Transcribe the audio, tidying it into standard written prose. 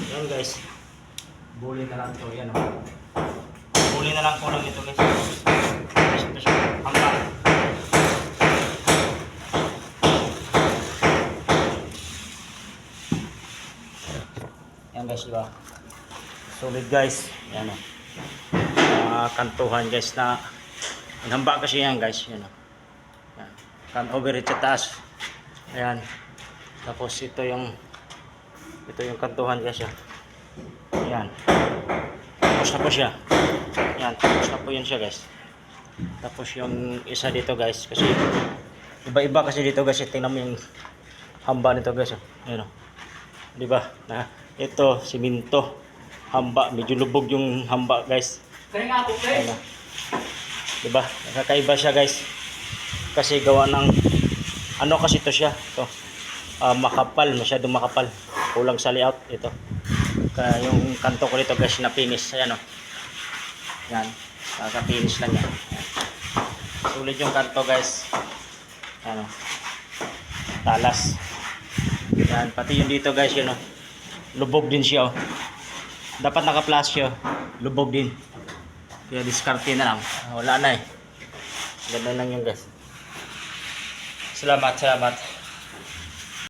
Yan guys. Buli na lang ito. Yan o. Buli na lang ko lang ito guys. Guys, ito siya. Hanggang. Yan guys, diba? Solid guys. Yan o. Kantuhan guys na hamba kasi yan guys. Yan o. Yan. Can overhead sa taas. Ayan. Tapos ito yung kantuhan guys. Ayan. Tapos na po siya. Ayan. Tapos na po yun siya guys. Tapos yung isa dito guys. Kasi iba-iba kasi dito guys. Tingnan mo yung hamba nito guys. Ayan o. Diba? Na, ito, siminto. Hamba. Medyo lubog yung hamba guys. Kaya nga ako guys. Diba? Nakakaiba siya guys. Kasi gawa ng ano kasi ito siya. Ito. Makapal. Masyadong makapal. Kulang sa layout. Ito. Kaya yung kanto ko dito guys na finish. Ayan o. Yan. Kaka-finish lang yan. Ayan. Sulit yung kanto guys. Ayan o. Talas. Yan. Pati yung dito guys yun o. Lubog din siya o. Dapat naka-flash siya. Lubog din. Kaya diskarte na lang. Wala na eh. Ganda lang yung guys. Salamat.